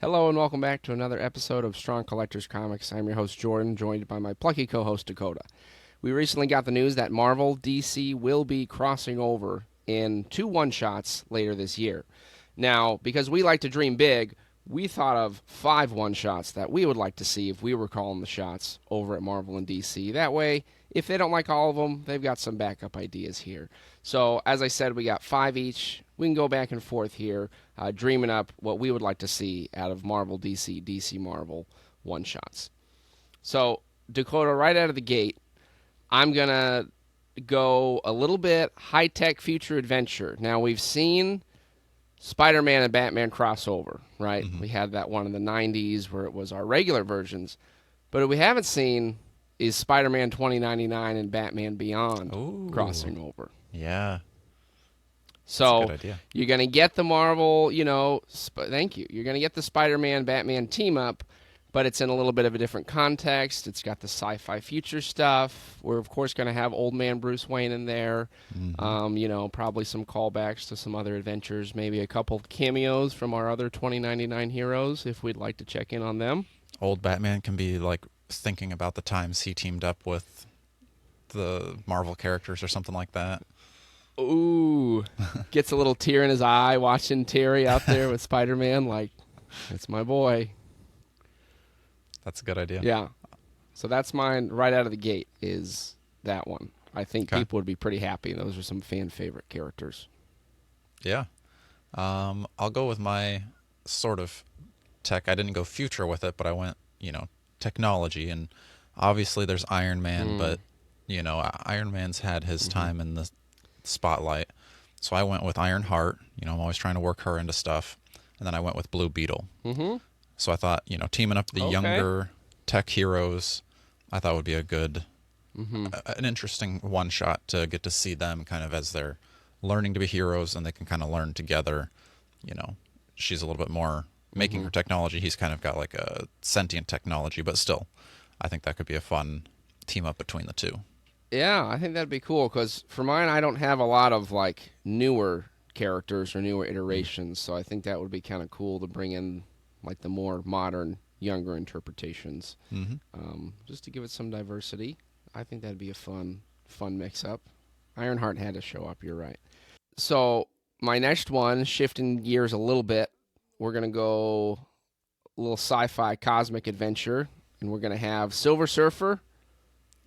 Hello and welcome back to another episode of Strong Collectors Comics. I'm your host Jordan, joined by my plucky co-host Dakota. We recently got the news that Marvel DC will be crossing over in 2 one-shots later this year. Now, because we like to dream big, we thought of 5 one-shots that we would like to see if we were calling the shots over at Marvel and DC. That way, if they don't like all of them, they've got some backup ideas here. So, as I said, we got 5 each. We can go back and forth here, dreaming up what we would like to see out of Marvel, DC, DC, Marvel one-shots. So, Dakota, right out of the gate, I'm going to go a little bit high-tech future adventure. Now, we've seen Spider-Man and Batman crossover, right? Mm-hmm. We had that one in the 90s where it was our regular versions. But what we haven't seen is Spider-Man 2099 and Batman Beyond crossing Ooh, over. yeah, that's a good So idea. you're going to get the Marvel, thank you. You're going to get the Spider-Man Batman team up, but it's in a little bit of a different context. It's got the sci-fi future stuff. We're, of course, going to have Old Man Bruce Wayne in there. Mm-hmm. Probably some callbacks to some other adventures, maybe a couple cameos from our other 2099 heroes if we'd like to check in on them. Old Batman can be like thinking about the times he teamed up with the Marvel characters or something like that. Ooh, gets a little tear in his eye watching Terry out there with Spider-Man. Like, it's my boy. That's a good idea. Yeah. So that's mine right out of the gate is that one. I think Okay. people would be pretty happy. Those are some fan favorite characters. Yeah. I'll go with my sort of tech. I didn't go future with it, but I went, technology. And obviously there's Iron Man, Mm. but, Iron Man's had his Mm-hmm. time in the spotlight. So I went with Iron Heart. I'm always trying to work her into stuff. And then I went with Blue Beetle. Mm-hmm. So I thought, teaming up the Okay. younger tech heroes, I thought would be Mm-hmm. an interesting one shot to get to see them kind of as they're learning to be heroes and they can kind of learn together. You know, she's a little bit more making Mm-hmm. her technology. He's kind of got like a sentient technology, but still, I think that could be a fun team up between the two. Yeah, I think that'd be cool because for mine, I don't have a lot of like newer characters or newer iterations, so I think that would be kind of cool to bring in like the more modern, younger interpretations, Mm-hmm. just to give it some diversity. I think that'd be a fun mix-up. Ironheart had to show up. You're right. So my next one, shifting gears a little bit, we're gonna go a little sci-fi cosmic adventure, and we're gonna have Silver Surfer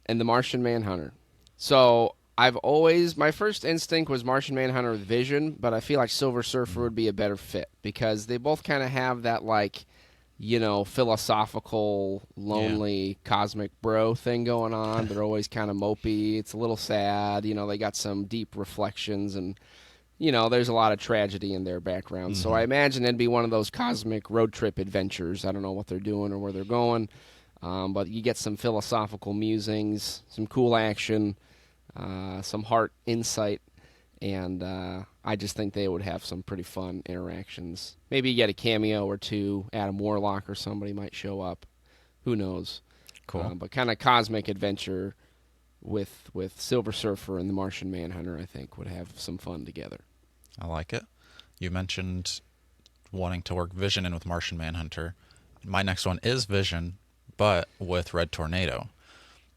and the Martian Manhunter. So my first instinct was Martian Manhunter with Vision, but I feel like Silver Surfer would be a better fit because they both kind of have that like, philosophical, Yeah. lonely, cosmic bro thing going on. They're always kind of mopey. It's a little sad. They got some deep reflections and, there's a lot of tragedy in their background. So Mm-hmm. I imagine it'd be one of those cosmic road trip adventures. I don't know what they're doing or where they're going. But you get some philosophical musings, some cool action, some heart insight, and I just think they would have some pretty fun interactions. Maybe you get a cameo or two. Adam Warlock or somebody might show up. Who knows? Cool. But kind of cosmic adventure with Silver Surfer and the Martian Manhunter, I think, would have some fun together. I like it. You mentioned wanting to work Vision in with Martian Manhunter. My next one is Vision, but with Red Tornado.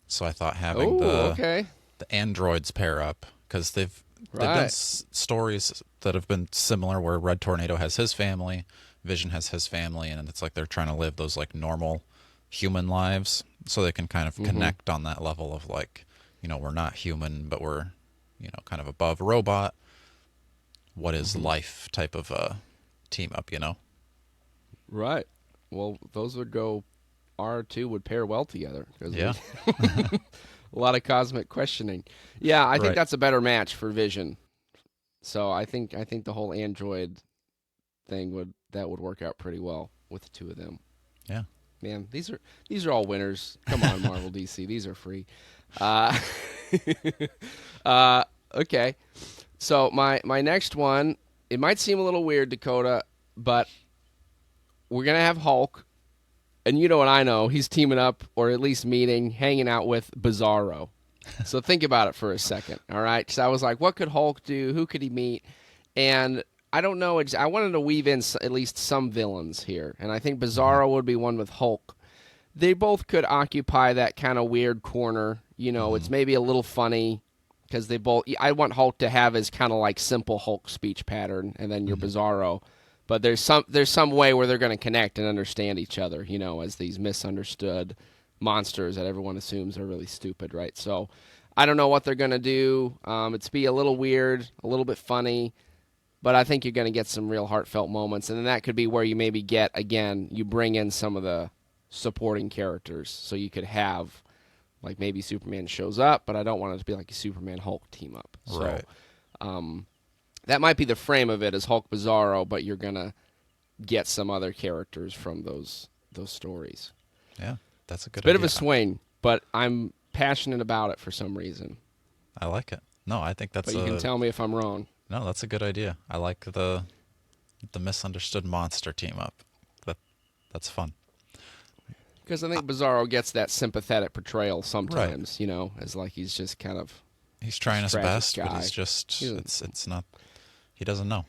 So I thought having Oh, the okay. the androids pair up because they've done Right. stories that have been similar where Red Tornado has his family, Vision has his family, and it's like they're trying to live those like normal human lives, so they can kind of Mm-hmm. connect on that level of like, we're not human, but we're kind of above robot. What is Mm-hmm. life type of team up. Right. Well, those would go. R2 would pair well together because Yeah. a lot of cosmic questioning. Yeah, I think Right. that's a better match for Vision. So I think the whole android thing would work out pretty well with the two of them. Yeah. Man, these are all winners. Come on, Marvel DC, these are free. Uh, okay. So my next one, it might seem a little weird, Dakota, but we're gonna have Hulk, and you know what I know, he's teaming up or at least meeting, hanging out with Bizarro. So think about it for a second, all right? So I was like, what could Hulk do? Who could he meet? And I don't know. I wanted to weave in at least some villains here, and I think Bizarro would be one with Hulk. They both could occupy that kind of weird corner. It's maybe a little funny because they both. I want Hulk to have his kind of like simple Hulk speech pattern, and then your Bizarro. But there's some way where they're going to connect and understand each other. As these misunderstood monsters that everyone assumes are really stupid, right? So I don't know what they're going to do. It's be a little weird, a little bit funny. But I think you're going to get some real heartfelt moments, and then that could be where you maybe you bring in some of the supporting characters, so you could have, like maybe Superman shows up, but I don't want it to be like a Superman Hulk team up. Right. So that might be the frame of it as Hulk Bizarro, but you're going to get some other characters from those stories. Yeah, that's a good Bit idea. of a swing, but I'm passionate about it for some reason. I like it. No, I think that's But you can tell me if I'm wrong. No, that's a good idea. I like the misunderstood monster team up. That's fun. Because I think Bizarro gets that sympathetic portrayal sometimes, as like he's just kind of he's trying his tragic best, guy. but he's just it's not. He doesn't know.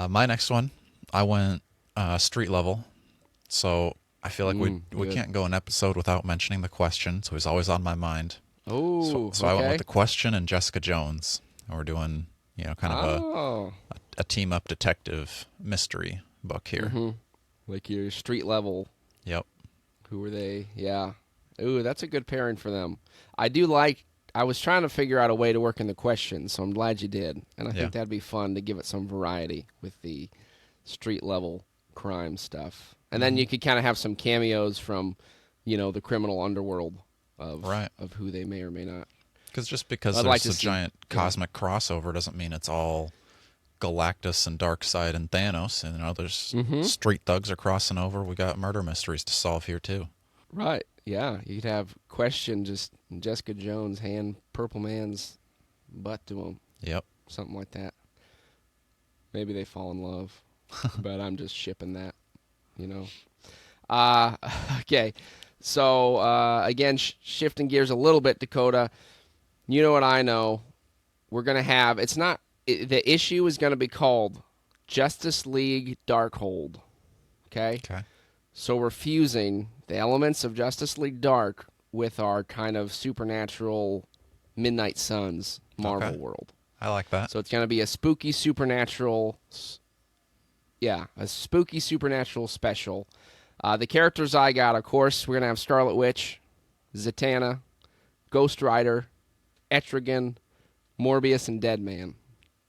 My next one, I went street level, so I feel like we good. can't go an episode without mentioning the Question. So he's always on my mind. Oh, So I went with the Question and Jessica Jones, and we're doing kind of a team up detective mystery book here. Like your street level. Yep. Who were they? Yeah. Ooh, that's a good pairing for them. I was trying to figure out a way to work in the Question, so I'm glad you did. And I think that'd be fun to give it some variety with the street level crime stuff. And then you could kind of have some cameos from, the criminal underworld of who they may or may not. Because there's a giant cosmic crossover doesn't mean it's all Galactus and Darkseid and Thanos. And there's street thugs are crossing over. We got murder mysteries to solve here too. Right. Yeah. You'd have Question just Jessica Jones hand Purple Man's butt to him. Yep. Something like that. Maybe they fall in love. But I'm just shipping that, Okay. So, again, shifting gears a little bit, Dakota. You know what I know? We're going to have... the issue is going to be called Justice League Darkhold. Okay? Okay. So we're fusing the elements of Justice League Dark with our kind of supernatural Midnight Suns Marvel world. I like that. So it's going to be a spooky supernatural... a spooky supernatural special. The characters I got, of course, we're going to have Scarlet Witch, Zatanna, Ghost Rider, Etrigan, Morbius, and Deadman.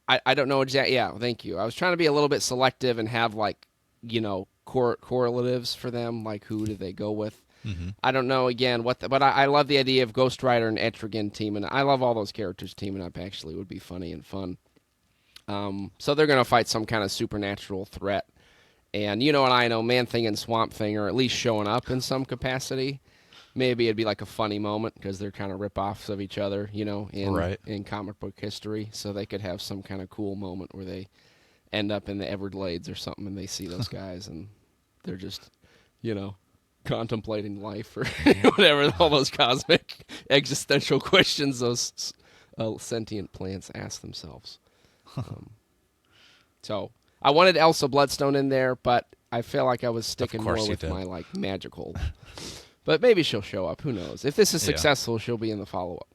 I don't know exactly. Yeah, thank you. I was trying to be a little bit selective and have, like, correlatives for them, like who do they go with. I don't know, again, but I love the idea of Ghost Rider and Etrigan teaming. I love all those characters teaming up, actually. It would be funny and fun. So they're going to fight some kind of supernatural threat. And you know what I know, Man-Thing and Swamp-Thing are at least showing up in some capacity. Maybe it'd be like a funny moment because they're kind of rip-offs of each other, in comic book history. So they could have some kind of cool moment where they end up in the Everglades or something and they see those guys and they're just, contemplating life or whatever, all those cosmic existential questions those sentient plants ask themselves. So I wanted Elsa Bloodstone in there, but I feel like I was sticking more with my magical. But maybe she'll show up. Who knows? If this is successful, she'll be in the follow-up.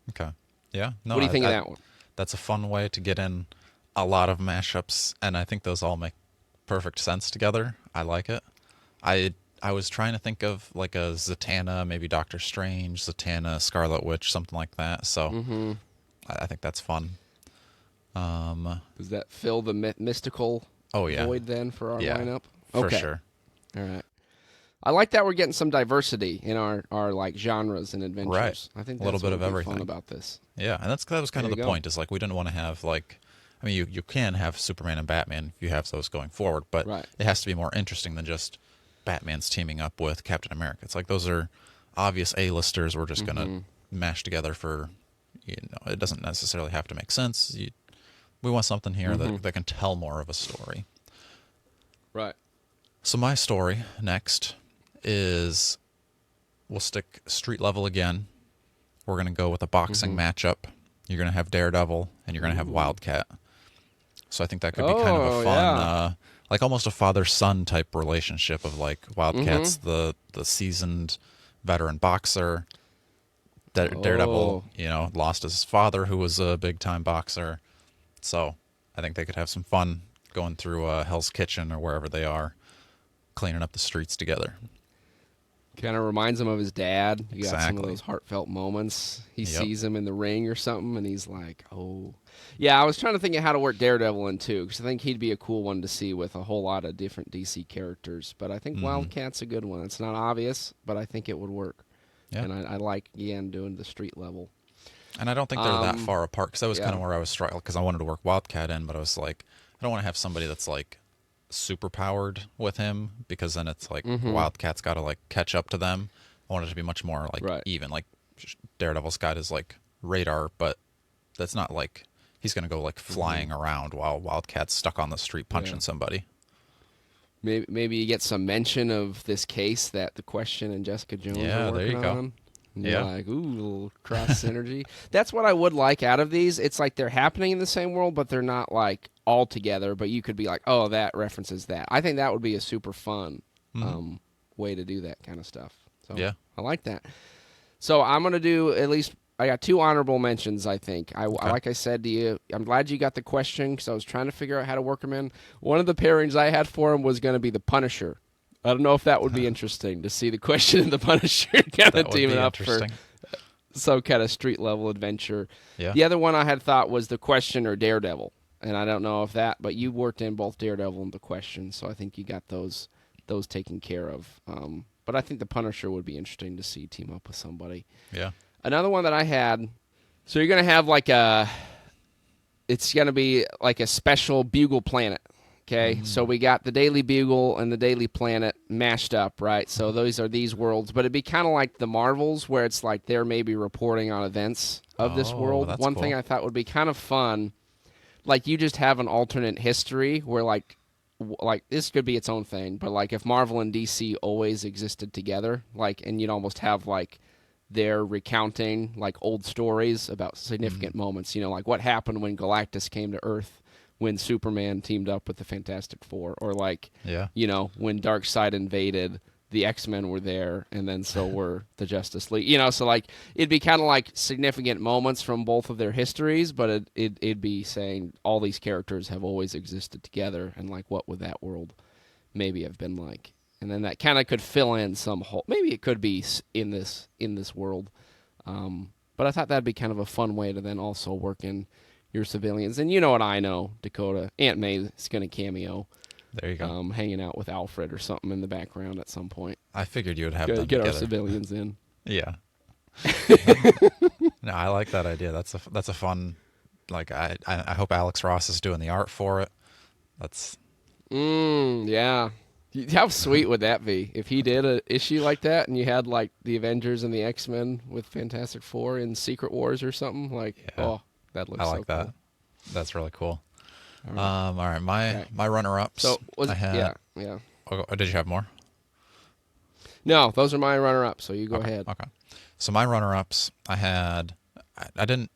Okay. Yeah. No. What do you think of that one? That's a fun way to get in a lot of mashups, and I think those all make perfect sense together. I like it. I was trying to think of like a Zatanna, maybe Doctor Strange, Zatanna, Scarlet Witch, something like that. So I think that's fun. Does that fill the mystical void then for our lineup? For sure. All right. I like that we're getting some diversity in our like genres and adventures. Right. I think a little bit of everything fun about this. Yeah, and that was kind of the point. Is like we didn't want to have like, I mean, you can have Superman and Batman if you have those going forward, but it has to be more interesting than just Batman's teaming up with Captain America. It's like those are obvious A-listers. We're just gonna mash together for, it doesn't necessarily have to make sense. We want something here that can tell more of a story. Right. So my story next is, we'll stick street level again. We're going to go with a boxing matchup. You're going to have Daredevil, and you're going to have Wildcat. So I think that could be kind of a fun, yeah. like almost a father-son type relationship of like Wildcat's the seasoned veteran boxer. Daredevil, lost his father, who was a big-time boxer. So I think they could have some fun going through Hell's Kitchen or wherever they are, cleaning up the streets together. Kind of reminds him of his dad. You got some of those heartfelt moments. He sees him in the ring or something, and he's like, oh. Yeah, I was trying to think of how to work Daredevil in, too, because I think he'd be a cool one to see with a whole lot of different DC characters. But I think Wildcat's a good one. It's not obvious, but I think it would work. Yeah. And I like, again, doing the street level. And I don't think they're that far apart, because that was kind of where I was struggling, because I wanted to work Wildcat in, but I was like, I don't want to have somebody that's like super powered with him, because then it's like Wildcat's got to like catch up to them. I want it to be much more like even. Like Daredevil's got his like radar, but that's not like he's going to go like flying around while Wildcat's stuck on the street punching somebody. Maybe you get some mention of this case that The Question and Jessica Jones are working there you go. on. You're like, ooh, little cross synergy. That's what I would like out of these. It's like they're happening in the same world, but they're not like all together. But you could be like, oh, that references that. I think that would be a super fun way to do that kind of stuff. So I like that. So I'm going to do at least, I got 2 honorable mentions, I think. Like I said to you, I'm glad you got the Question, because I was trying to figure out how to work them in. One of the pairings I had for him was going to be the Punisher. I don't know if that would be interesting to see the Question and the Punisher kind of teaming up for some kind of street level adventure. Yeah. The other one I had thought was the Question or Daredevil, and I don't know if that, but you worked in both Daredevil and the Question, so I think you got those taken care of. But I think the Punisher would be interesting to see team up with somebody. Yeah. Another one that I had, so you're going to have it's going to be like a special Bugle planet. Okay, so we got the Daily Bugle and the Daily Planet mashed up, right? So those are these worlds, but it'd be kind of like the Marvels, where it's like they're maybe reporting on events of this world. One thing I thought would be kind of fun, like you just have an alternate history where like this could be its own thing, but like if Marvel and DC always existed together, and you'd almost have like they're recounting like old stories about significant moments, like what happened when Galactus came to Earth, when Superman teamed up with the Fantastic Four, or when Darkseid invaded, the X-Men were there, and then so were the Justice League. So like it'd be kind of like significant moments from both of their histories, but it'd be saying all these characters have always existed together, and like what would that world maybe have been like? And then that kind of could fill in some hole. Maybe it could be in this world, but I thought that'd be kind of a fun way to then also work in your civilians. And you know what I know, Dakota. Aunt May is going to cameo. There you go. Hanging out with Alfred or something in the background at some point. I figured you would have them get together. Our civilians in. Yeah. No, I like that idea. That's a fun. Like I hope Alex Ross is doing the art for it. That's. Yeah. How sweet would that be if he did an issue like that and you had like the Avengers and the X-Men with Fantastic Four in Secret Wars or something? Oh, that looks. I like that. Cool. That's really cool. All right. My runner-ups. So I had, yeah. Oh, did you have more? No, those are my runner-ups. So you go ahead. Okay. So my runner-ups, I didn't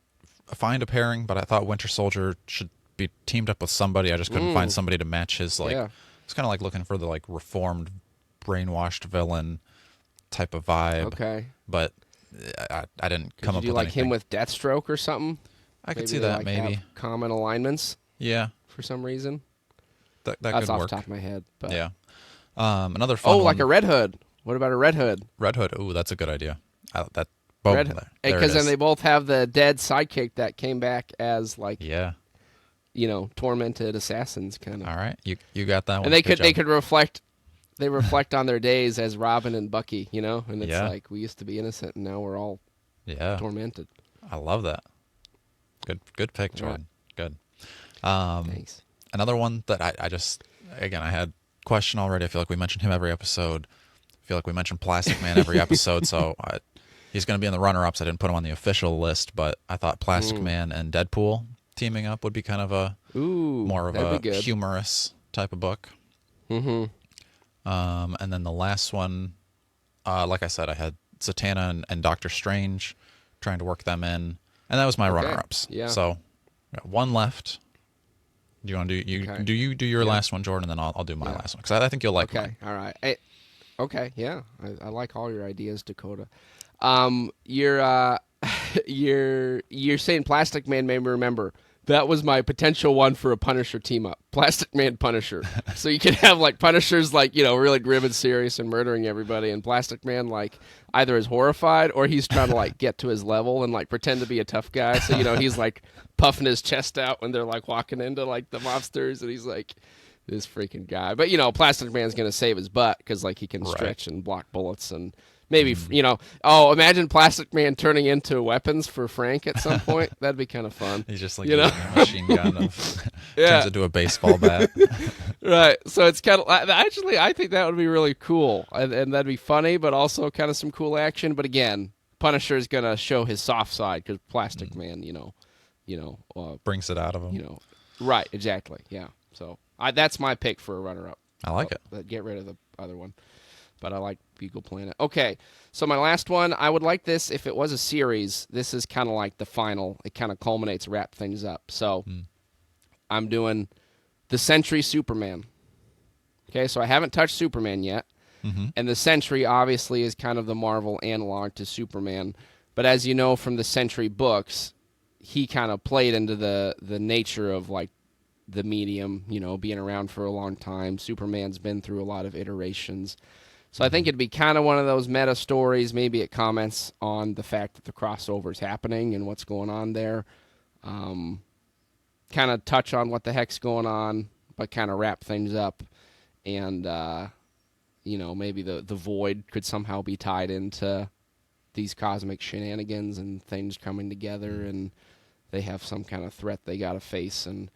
find a pairing, but I thought Winter Soldier should be teamed up with somebody. I just couldn't find somebody to match his It's kind of like looking for the like reformed, brainwashed villain type of vibe. Okay. But I didn't come up with anything. Could you like him with Deathstroke or something? I could see that maybe. Have common alignments. Yeah. For some reason. That's could work. Off the top of my head. But. Yeah. Another fun one. Like a Red Hood. What about a Red Hood? Red Hood. Ooh, that's a good idea. Because then they both have the dead sidekick that came back as like tormented assassins kind of. All right, you got that one. And they could reflect on their days as Robin and Bucky, and it's like we used to be innocent and now we're all tormented. I love that. Good pick, Jordan. Right. Good. Thanks. Another one that I had Question already. I feel like we mentioned him every episode. I feel like we mentioned Plastic Man every episode, so he's going to be in the runner-ups. I didn't put him on the official list, but I thought Plastic Man and Deadpool teaming up would be kind of more of a humorous type of book. Mm-hmm. And then the last one, like I said, I had Zatanna and Doctor Strange, trying to work them in, and that was my runner-ups. Yeah. So got one left. Do you want to do your last one, Jordan, and then I'll do my last one because I think you'll like mine. All right. Okay, yeah, I like all your ideas, Dakota. You're saying Plastic Man made me remember. That was my potential one for a Punisher team up. Plastic Man Punisher. So you could have like Punisher's like, really grim and serious and murdering everybody, and Plastic Man like either is horrified or he's trying to like get to his level and like pretend to be a tough guy. So he's like puffing his chest out when they're like walking into like the mobsters, and he's like this freaking guy. But Plastic Man's gonna save his butt because like he can stretch and block bullets and. Maybe, imagine Plastic Man turning into weapons for Frank at some point. That'd be kind of fun. He's just like using a machine gun turns into a baseball bat. Right. So it's kind of, actually, I think that would be really cool. And that'd be funny, but also kind of some cool action. But again, Punisher is going to show his soft side because Plastic Man, brings it out of him. Right, exactly. Yeah. So that's my pick for a runner-up. I like it. Get rid of the other one. But I like Beagle Planet. Okay, so my last one, I would like this if it was a series. This is kind of like the final. It kind of culminates, wrap things up. So I'm doing the Sentry Superman. Okay, so I haven't touched Superman yet. And the Sentry obviously is kind of the Marvel analog to Superman. But as you know from the Sentry books, he kind of played into the nature of like the medium, being around for a long time. Superman's been through a lot of iterations. So I think it'd be kind of one of those meta stories. Maybe it comments on the fact that the crossover is happening and what's going on there. Kind of touch on what the heck's going on, but kind of wrap things up. And, maybe the Void could somehow be tied into these cosmic shenanigans and things coming together. And they have some kind of threat they got to face. And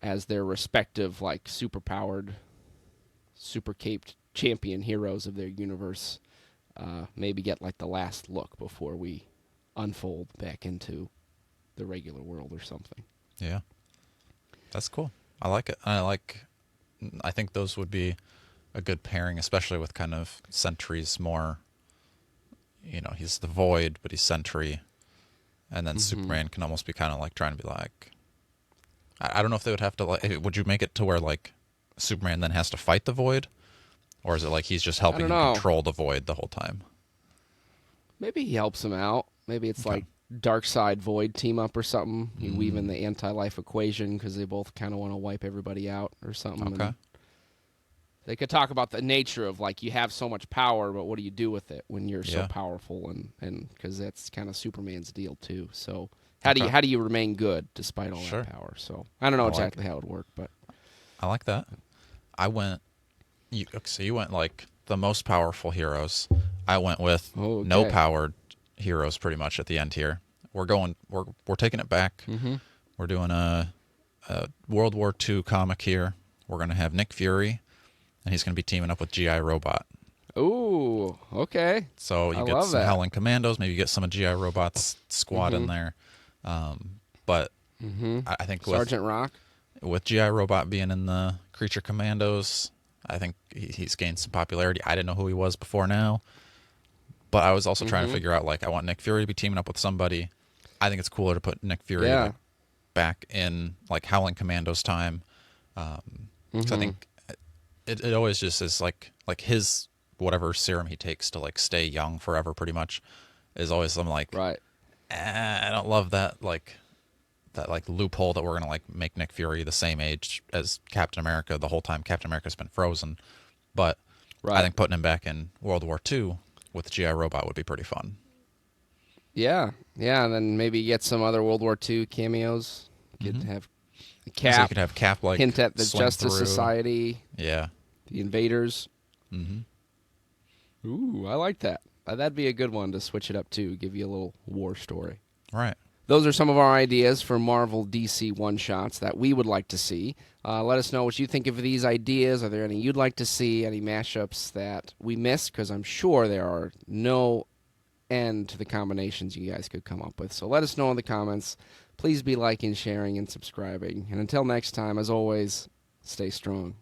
as their respective, like, superpowered, super-caped champion heroes of their universe, maybe get like the last look before we unfold back into the regular world or something. Yeah, that's cool. I like it. I think those would be a good pairing, especially with kind of Sentry's more, he's the Void, but he's Sentry, and then Superman can almost be kind of like trying to be like, I don't know if they would have to like, would you make it to where like Superman then has to fight the Void? Or is it like he's just helping him control the Void the whole time? Maybe he helps him out. Maybe it's like Darkseid Void team up or something. You weave in the anti-life equation because they both kind of want to wipe everybody out or something. Okay. And they could talk about the nature of like you have so much power, but what do you do with it when you're so powerful? And because that's kind of Superman's deal too. So how do you remain good despite all that power? So I don't know exactly how it would work, but I like that. So you went like the most powerful heroes. I went with no powered heroes pretty much at the end here. We're taking it back. We're doing a World War II comic here. We're going to have Nick Fury, and he's going to be teaming up with G.I. Robot. Ooh, okay. So you get some Howling Commandos, maybe you get some of G.I. Robot's squad in there. But I think Sergeant Rock. With G.I. Robot being in the Creature Commandos, I think he's gained some popularity. I didn't know who he was before now. But I was also trying to figure out, like, I want Nick Fury to be teaming up with somebody. I think it's cooler to put Nick Fury back in, like, Howling Commandos time. So I think it always just is, like his whatever serum he takes to, like, stay young forever pretty much is always some, like, I don't love that, like loophole that we're going to like make Nick Fury the same age as Captain America the whole time Captain America's been frozen. But I think putting him back in World War II with G.I. Robot would be pretty fun. Yeah, and then maybe get some other World War II cameos. Could have Cap. So you could have Cap like hint at the Justice Society. Yeah. The Invaders. Ooh, I like that. That'd be a good one to switch it up too. Give you a little war story. Right. Those are some of our ideas for Marvel DC one-shots that we would like to see. Let us know what you think of these ideas. Are there any you'd like to see? Any mashups that we missed? Because I'm sure there are no end to the combinations you guys could come up with. So let us know in the comments. Please be liking, sharing, and subscribing. And until next time, as always, stay strong.